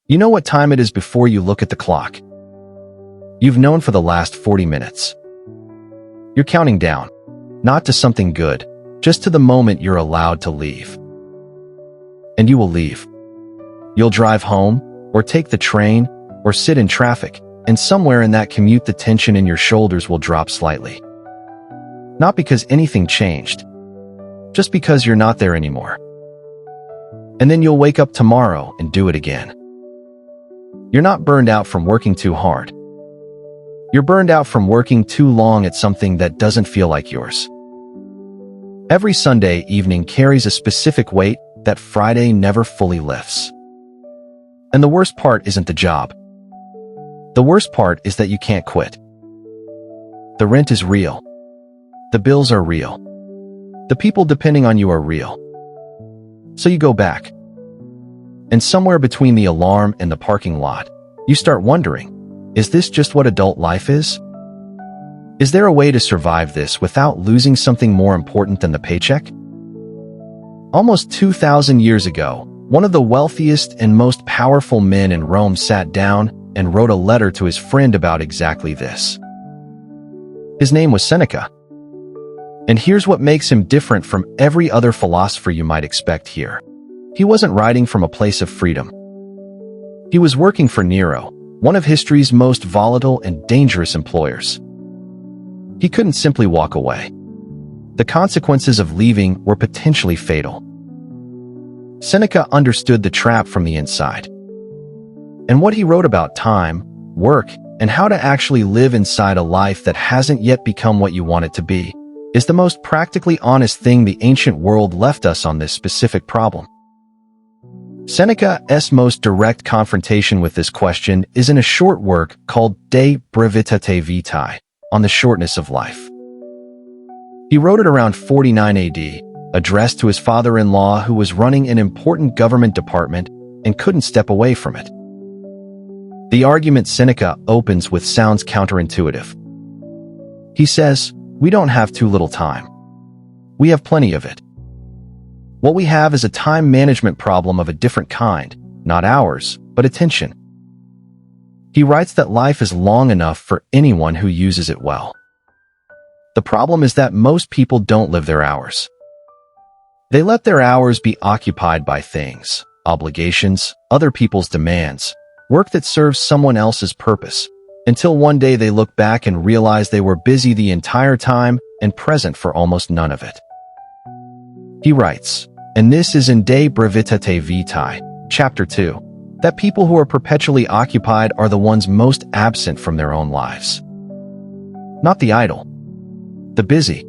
You know what time it is before you look at the clock. You've known for the last 40 minutes. You're counting down, not to something good, just to the moment you're allowed to leave. And you will leave. You'll drive home, or take the train, or sit in traffic, and somewhere in that commute the tension in your shoulders will drop slightly. Not because anything changed, just because you're not there anymore. And then you'll wake up tomorrow and do it again. You're not burned out from working too hard. You're burned out from working too long at something that doesn't feel like yours. Every Sunday evening carries a specific weight that Friday never fully lifts. And the worst part isn't the job. The worst part is that you can't quit. The rent is real. The bills are real. The people depending on you are real. So you go back. And somewhere between the alarm and the parking lot, you start wondering, is this just what adult life is? Is there a way to survive this without losing something more important than the paycheck? Almost 2,000 years ago, one of the wealthiest and most powerful men in Rome sat down and wrote a letter to his friend about exactly this. His name was Seneca. And here's what makes him different from every other philosopher you might expect here. He wasn't writing from a place of freedom. He was working for Nero, one of history's most volatile and dangerous employers. He couldn't simply walk away. The consequences of leaving were potentially fatal. Seneca understood the trap from the inside. And what he wrote about time, work, and how to actually live inside a life that hasn't yet become what you want it to be is the most practically honest thing the ancient world left us on this specific problem. Seneca's most direct confrontation with this question is in a short work called De Brevitate Vitae, on the shortness of life. He wrote it around 49 AD, addressed to his father-in-law who was running an important government department and couldn't step away from it. The argument Seneca opens with sounds counterintuitive. He says, "We don't have too little time. We have plenty of it. What we have is a time management problem of a different kind, not hours, but attention." He writes that life is long enough for anyone who uses it well. The problem is that most people don't live their hours. They let their hours be occupied by things, obligations, other people's demands, work that serves someone else's purpose, until one day they look back and realize they were busy the entire time and present for almost none of it. He writes, and this is in De Brevitate Vitae, chapter 2, that people who are perpetually occupied are the ones most absent from their own lives. Not the idle, the busy.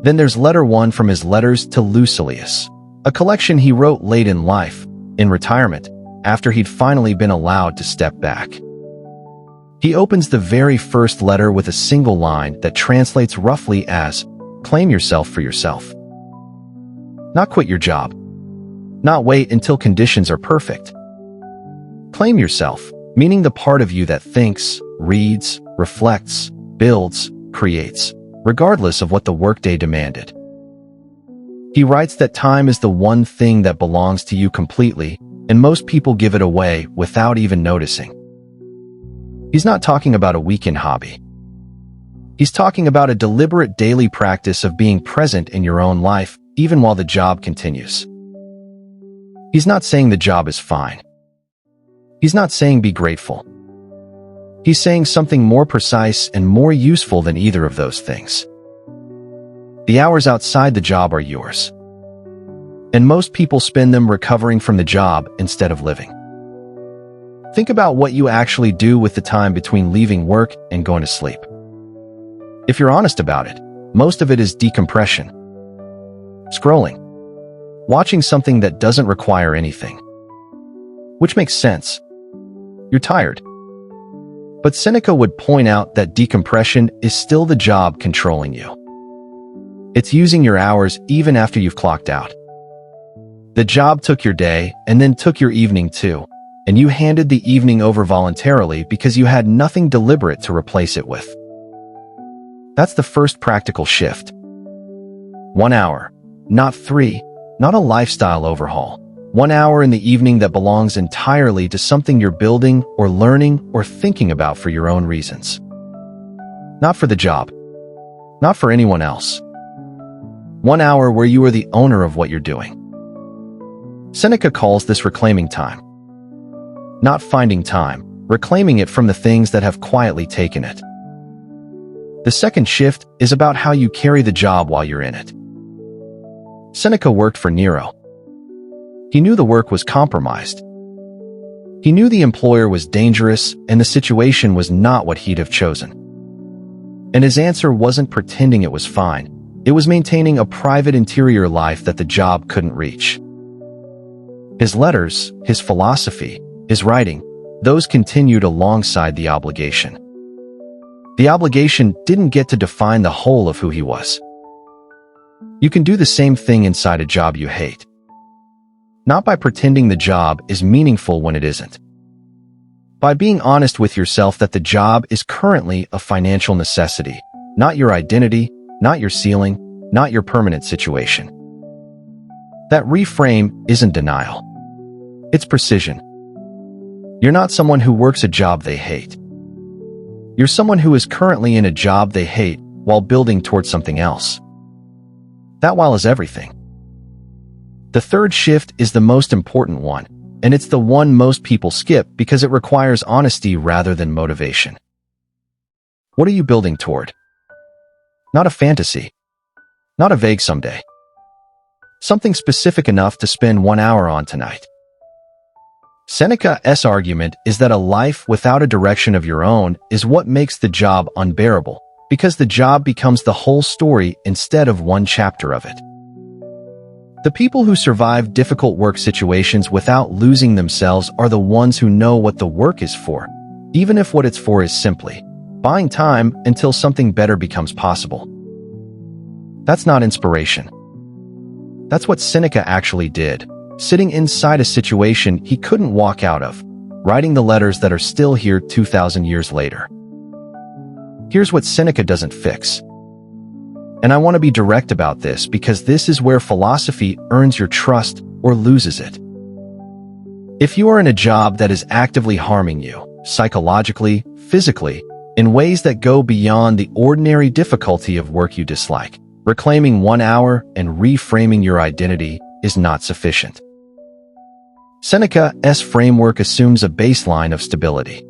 Then there's letter 1 from his letters to Lucilius, a collection he wrote late in life, in retirement, after he'd finally been allowed to step back. He opens the very first letter with a single line that translates roughly as, "Claim yourself for yourself." Not quit your job. Not wait until conditions are perfect. Claim yourself, meaning the part of you that thinks, reads, reflects, builds, creates, regardless of what the workday demanded. He writes that time is the one thing that belongs to you completely, and most people give it away without even noticing. He's not talking about a weekend hobby. He's talking about a deliberate daily practice of being present in your own life, even while the job continues. He's not saying the job is fine. He's not saying be grateful. He's saying something more precise and more useful than either of those things. The hours outside the job are yours. And most people spend them recovering from the job instead of living. Think about what you actually do with the time between leaving work and going to sleep. If you're honest about it, most of it is decompression. Scrolling. Watching something that doesn't require anything. Which makes sense. You're tired. But Seneca would point out that decompression is still the job controlling you. It's using your hours even after you've clocked out. The job took your day and then took your evening too, and you handed the evening over voluntarily because you had nothing deliberate to replace it with. That's the first practical shift. 1 hour, not 3, not a lifestyle overhaul. 1 hour in the evening that belongs entirely to something you're building or learning or thinking about for your own reasons. Not for the job. Not for anyone else. 1 hour where you are the owner of what you're doing. Seneca calls this reclaiming time. Not finding time, reclaiming it from the things that have quietly taken it. The second shift is about how you carry the job while you're in it. Seneca worked for Nero. He knew the work was compromised. He knew the employer was dangerous and the situation was not what he'd have chosen. And his answer wasn't pretending it was fine. It was maintaining a private interior life that the job couldn't reach. His letters, his philosophy, his writing, those continued alongside the obligation. The obligation didn't get to define the whole of who he was. You can do the same thing inside a job you hate. Not by pretending the job is meaningful when it isn't. By being honest with yourself that the job is currently a financial necessity, not your identity, not your ceiling, not your permanent situation. That reframe isn't denial. It's precision. You're not someone who works a job they hate. You're someone who is currently in a job they hate while building towards something else. That while is everything. The third shift is the most important one, and it's the one most people skip because it requires honesty rather than motivation. What are you building toward? Not a fantasy. Not a vague someday. Something specific enough to spend 1 hour on tonight. Seneca's argument is that a life without a direction of your own is what makes the job unbearable, because the job becomes the whole story instead of one chapter of it. The people who survive difficult work situations without losing themselves are the ones who know what the work is for, even if what it's for is simply buying time until something better becomes possible. That's not inspiration. That's what Seneca actually did, sitting inside a situation he couldn't walk out of, writing the letters that are still here 2,000 years later. Here's what Seneca doesn't fix. And I want to be direct about this because this is where philosophy earns your trust or loses it. If you are in a job that is actively harming you, psychologically, physically, in ways that go beyond the ordinary difficulty of work you dislike, reclaiming 1 hour and reframing your identity is not sufficient. Seneca's framework assumes a baseline of stability.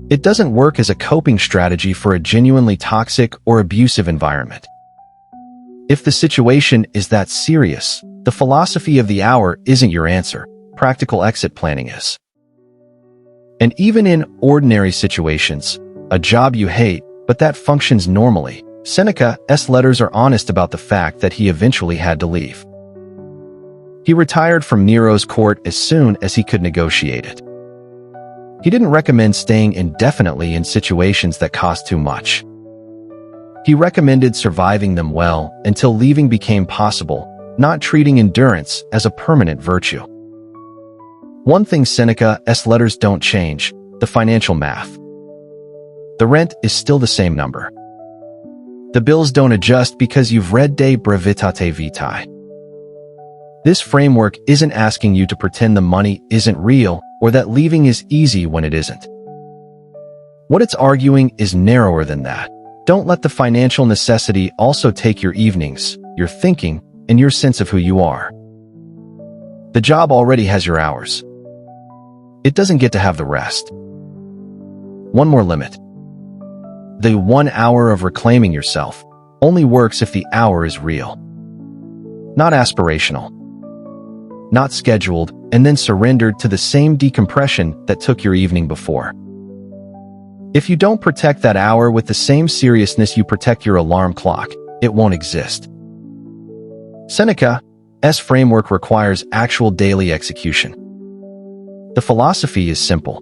It doesn't work as a coping strategy for a genuinely toxic or abusive environment. If the situation is that serious, the philosophy of the hour isn't your answer. Practical exit planning is. And even in ordinary situations, a job you hate, but that functions normally, Seneca's letters are honest about the fact that he eventually had to leave. He retired from Nero's court as soon as he could negotiate it. He didn't recommend staying indefinitely in situations that cost too much. He recommended surviving them well until leaving became possible, not treating endurance as a permanent virtue. One thing Seneca's letters don't change: the financial math. The rent is still the same number. The bills don't adjust because you've read De Brevitate Vitae. This framework isn't asking you to pretend the money isn't real or that leaving is easy when it isn't. What it's arguing is narrower than that. Don't let the financial necessity also take your evenings, your thinking, and your sense of who you are. The job already has your hours. It doesn't get to have the rest. One more limit. The 1 hour of reclaiming yourself only works if the hour is real. Not aspirational. Not scheduled and then surrendered to the same decompression that took your evening before. If you don't protect that hour with the same seriousness you protect your alarm clock, it won't exist. Seneca's framework requires actual daily execution. The philosophy is simple.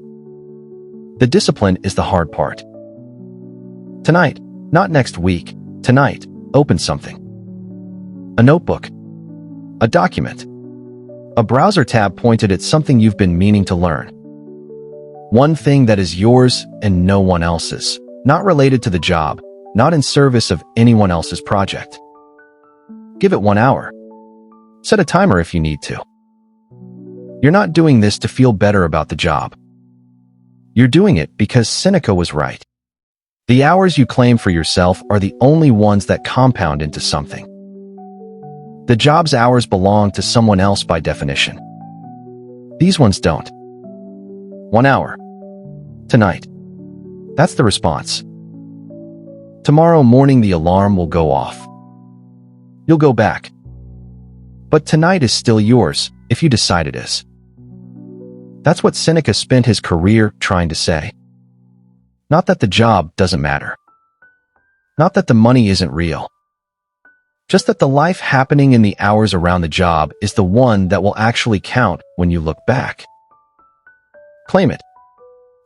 The discipline is the hard part. Tonight, not next week, tonight, open something. A notebook. A document. A browser tab pointed at something you've been meaning to learn. One thing that is yours and no one else's, not related to the job, not in service of anyone else's project. Give it 1 hour. Set a timer if you need to. You're not doing this to feel better about the job. You're doing it because Seneca was right. The hours you claim for yourself are the only ones that compound into something. The job's hours belong to someone else by definition. These ones don't. 1 hour. Tonight. That's the response. Tomorrow morning the alarm will go off. You'll go back. But tonight is still yours, if you decide it is. That's what Seneca spent his career trying to say. Not that the job doesn't matter. Not that the money isn't real. Just that the life happening in the hours around the job is the one that will actually count when you look back. Claim it.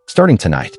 Starting tonight.